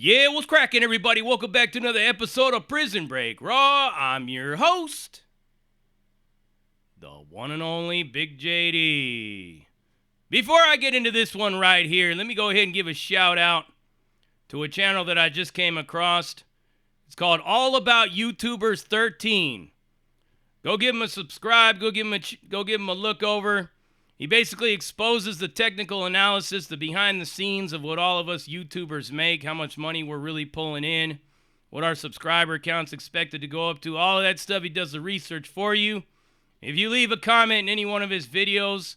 Yeah, what's cracking, everybody? Welcome back to another episode of Prison Break Raw. I'm your host, the one and only Big JD. Before I get into this one right here, let me go ahead and give a shout out to a channel that I just came across. It's called All About YouTubers 13. Go give him a subscribe. Go give him a look over. He basically exposes the technical analysis, the behind the scenes of what all of us YouTubers make, how much money we're really pulling in, what our subscriber count's expected to go up to, all of that stuff. He does the research for you. If you leave a comment in any one of his videos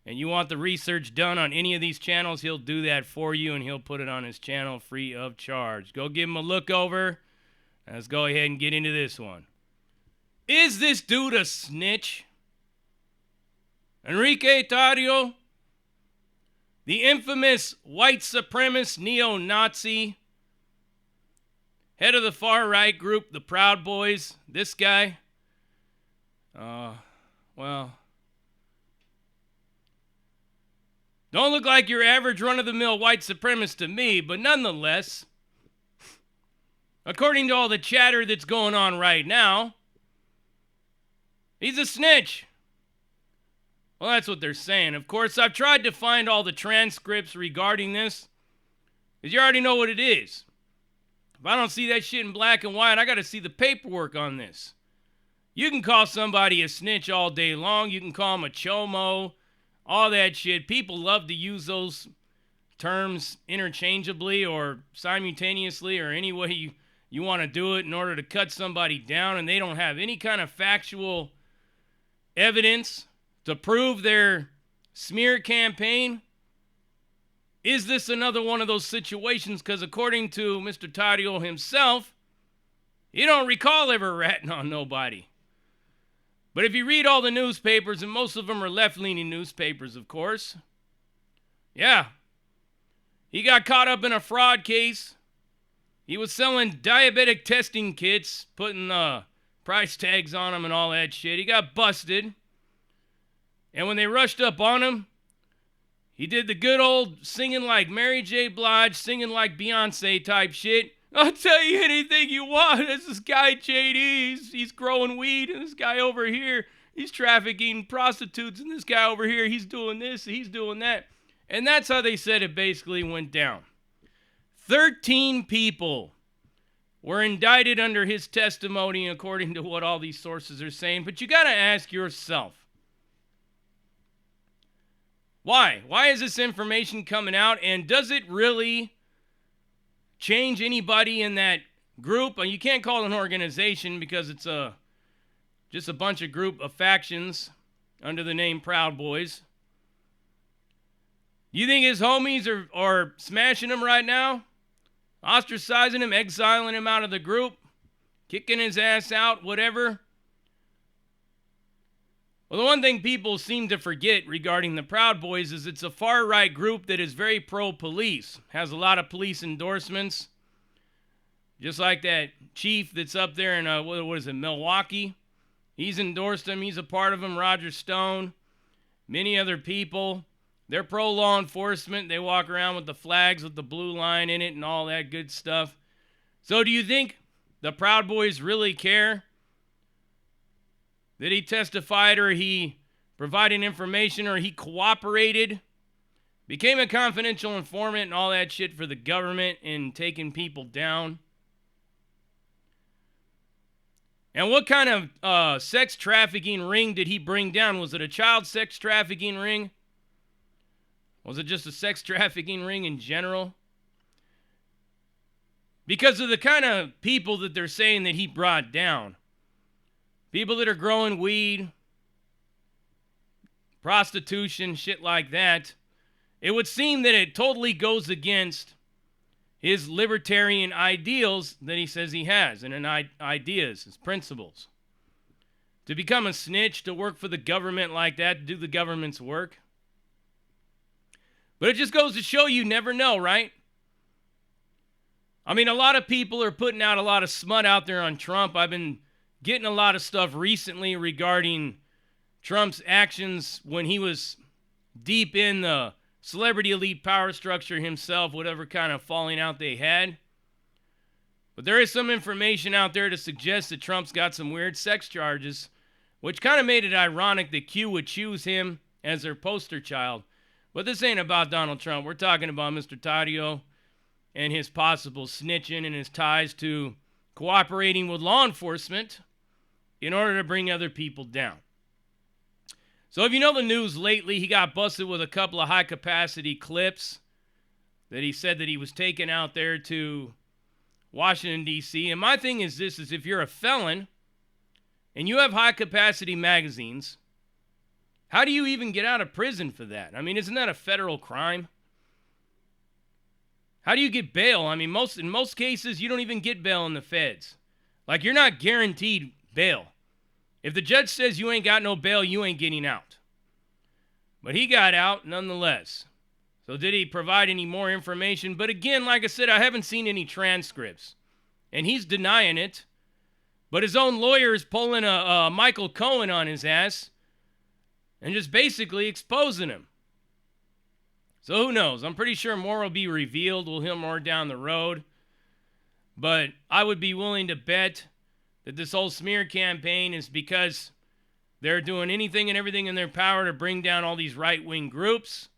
and you want the research done on any of these channels, he'll do that for you and he'll put it on his channel free of charge. Go give him a look over. Let's go ahead and get into this one. Is this dude a snitch? Enrique Tarrio, the infamous white supremacist neo-Nazi, head of the far-right group, the Proud Boys, this guy, well, don't look like your average run-of-the-mill white supremacist to me, but nonetheless, according to all the chatter that's going on right now, he's a snitch. Well, that's what they're saying. Of course, I've tried to find all the transcripts regarding this, because you already know what it is. If I don't see that shit in black and white, I got to see the paperwork on this. You can call somebody a snitch all day long. You can call them a chomo, all that shit. People love to use those terms interchangeably or simultaneously or any way you want to do it in order to cut somebody down, and they don't have any kind of factual evidence to prove their smear campaign. Is this another one of those situations? Because according to Mr. Tarrio himself, he don't recall ever ratting on nobody. But if you read all the newspapers, and most of them are left-leaning newspapers, of course, yeah, he got caught up in a fraud case. He was selling diabetic testing kits, putting price tags on them and all that shit. He got busted. And when they rushed up on him, he did the good old singing like Mary J. Blige, singing like Beyonce type shit. I'll tell you anything you want. This is guy JD. He's growing weed. And this guy over here, he's trafficking prostitutes. And this guy over here, he's doing this, he's doing that. And that's how they said it basically went down. 13 people were indicted under his testimony, according to what all these sources are saying. But you got to ask yourself, why? Why is this information coming out? And does it really change anybody in that group? You can't call it an organization because it's just a bunch of group of factions under the name Proud Boys. You think his homies are smashing him right now? Ostracizing him, exiling him out of the group, kicking his ass out, whatever? Well, the one thing people seem to forget regarding the Proud Boys is it's a far-right group that is very pro-police, has a lot of police endorsements, just like that chief that's up there in, what is it, Milwaukee. He's endorsed him. He's a part of him, Roger Stone, many other people. They're pro-law enforcement. They walk around with the flags with the blue line in it and all that good stuff. So do you think the Proud Boys really care that he testified or he provided information or he cooperated, became a confidential informant and all that shit for the government in taking people down? And what kind of sex trafficking ring did he bring down? Was it a child sex trafficking ring? Was it just a sex trafficking ring in general? Because of the kind of people that they're saying that he brought down. People that are growing weed, prostitution, shit like that. It would seem that it totally goes against his libertarian ideals that he says he has, and ideas, his principles. To become a snitch, to work for the government like that, to do the government's work. But it just goes to show you never know, right? I mean, a lot of people are putting out a lot of smut out there on Trump. I've been getting a lot of stuff recently regarding Trump's actions when he was deep in the celebrity elite power structure himself, whatever kind of falling out they had. But there is some information out there to suggest that Trump's got some weird sex charges, which kind of made it ironic that Q would choose him as their poster child. But this ain't about Donald Trump. We're talking about Mr. Tarrio and his possible snitching and his ties to cooperating with law enforcement in order to bring other people down. So if you know the news lately, he got busted with a couple of high-capacity clips that he said that he was taking out there to Washington, D.C. And my thing is this, is if you're a felon and you have high-capacity magazines, how do you even get out of prison for that? I mean, isn't that a federal crime? How do you get bail? I mean, in most cases, you don't even get bail in the feds. Like, you're not guaranteed bail. If the judge says you ain't got no bail, you ain't getting out. But he got out nonetheless. So did he provide any more information? But again, like I said, I haven't seen any transcripts. And he's denying it. But his own lawyer is pulling a Michael Cohen on his ass and just basically exposing him. So who knows? I'm pretty sure more will be revealed. We'll hear more down the road. But I would be willing to bet that this whole smear campaign is because they're doing anything and everything in their power to bring down all these right-wing groups,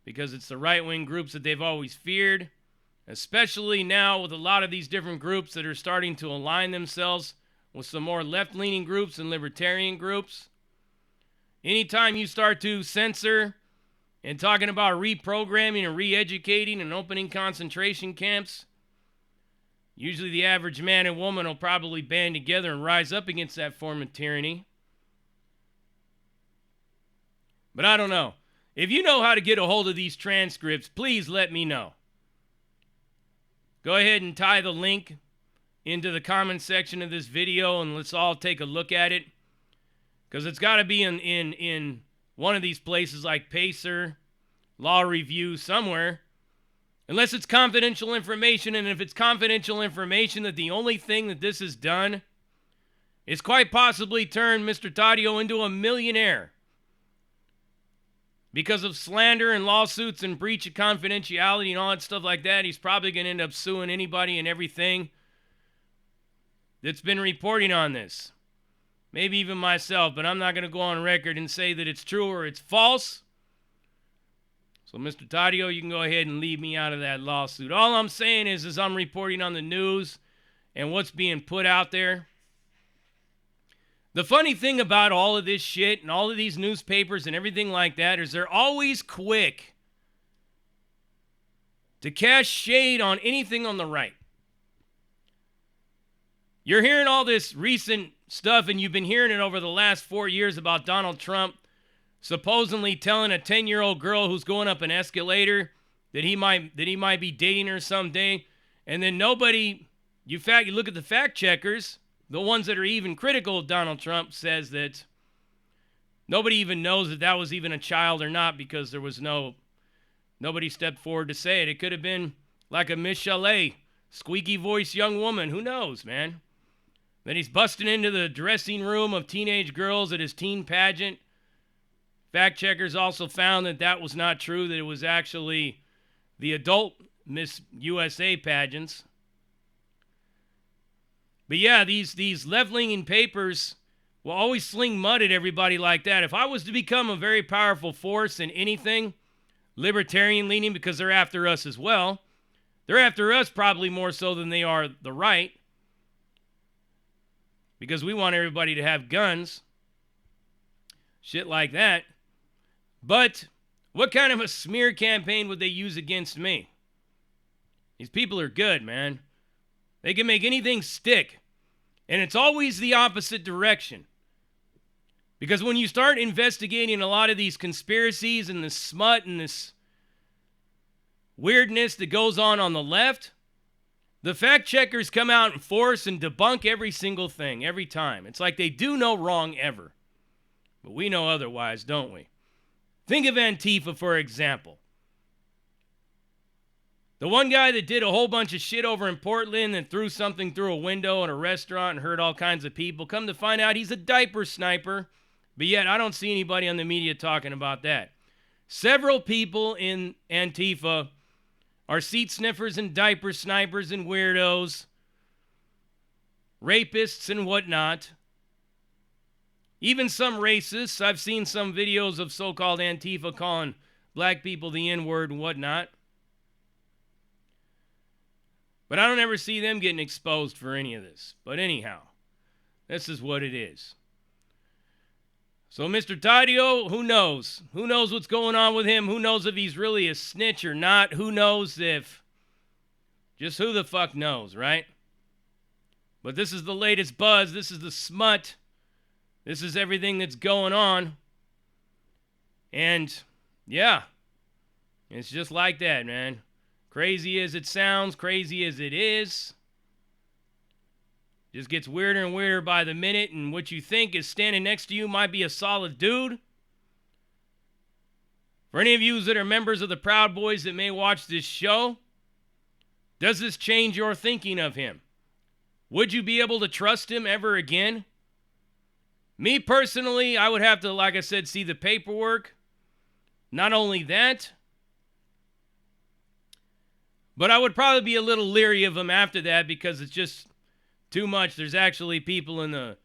because it's the right-wing groups that they've always feared, especially now with a lot of these different groups that are starting to align themselves with some more left-leaning groups and libertarian groups. Anytime you start to censor and talking about reprogramming and re-educating and opening concentration camps, usually the average man and woman will probably band together and rise up against that form of tyranny. But I don't know. If you know how to get a hold of these transcripts, please let me know. Go ahead and tie the link into the comment section of this video and let's all take a look at it. Because it's got to be in one of these places like Pacer, Law Review, somewhere. Unless it's confidential information, and if it's confidential information that the only thing that this has done is quite possibly turn Mr. Tarrio into a millionaire because of slander and lawsuits and breach of confidentiality and all that stuff like that, he's probably going to end up suing anybody and everything that's been reporting on this. Maybe even myself, but I'm not going to go on record and say that it's true or it's false. So, Mr. Tarrio, you can go ahead and leave me out of that lawsuit. All I'm saying is I'm reporting on the news and what's being put out there. The funny thing about all of this shit and all of these newspapers and everything like that is they're always quick to cast shade on anything on the right. You're hearing all this recent stuff, and you've been hearing it over the last 4 years about Donald Trump supposedly telling a 10-year-old girl who's going up an escalator that he might be dating her someday, and then nobody, you look at the fact checkers, the ones that are even critical of Donald Trump, says that nobody even knows that that was even a child or not, because there was nobody stepped forward to say it. It could have been like a Miss Chalet, squeaky voice young woman. Who knows, man? Then he's busting into the dressing room of teenage girls at his teen pageant. Fact checkers also found that that was not true, that it was actually the adult Miss USA pageants. But yeah, these left-leaning papers will always sling mud at everybody like that. If I was to become a very powerful force in anything, libertarian-leaning, because they're after us as well, they're after us probably more so than they are the right, because we want everybody to have guns, shit like that. But what kind of a smear campaign would they use against me? These people are good, man. They can make anything stick. And it's always the opposite direction. Because when you start investigating a lot of these conspiracies and this smut and this weirdness that goes on the left, the fact checkers come out in force and debunk every single thing, every time. It's like they do no wrong ever. But we know otherwise, don't we? Think of Antifa, for example. The one guy that did a whole bunch of shit over in Portland and threw something through a window in a restaurant and hurt all kinds of people, come to find out he's a diaper sniper, but yet I don't see anybody on the media talking about that. Several people in Antifa are seat sniffers and diaper snipers and weirdos rapists and whatnot. Even some racists. I've seen some videos of so-called Antifa calling black people the N-word and whatnot. But I don't ever see them getting exposed for any of this. But anyhow, this is what it is. So Mr. Tarrio, who knows? Who knows what's going on with him? Who knows if he's really a snitch or not? Who knows if... Just who the fuck knows, right? But this is the latest buzz. This is the smut. This is everything that's going on. And, yeah. It's just like that, man. Crazy as it sounds, crazy as it is. Just gets weirder and weirder by the minute, and what you think is standing next to you might be a solid dude. For any of you that are members of the Proud Boys that may watch this show, does this change your thinking of him? Would you be able to trust him ever again? Me personally, I would have to, like I said, see the paperwork. Not only that, but I would probably be a little leery of him after that because it's just too much. There's actually people in the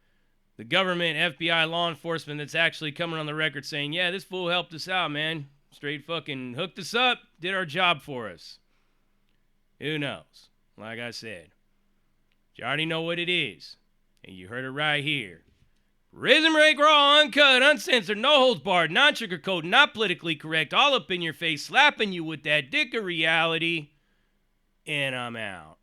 government, FBI, law enforcement that's actually coming on the record saying, yeah, this fool helped us out, man. Straight fucking hooked us up, did our job for us. Who knows? Like I said, you already know what it is. And you heard it right here. Rhythm Break Raw, uncut, uncensored, no holds barred, non-sugarcoat, not politically correct, all up in your face, slapping you with that dick of reality. And I'm out.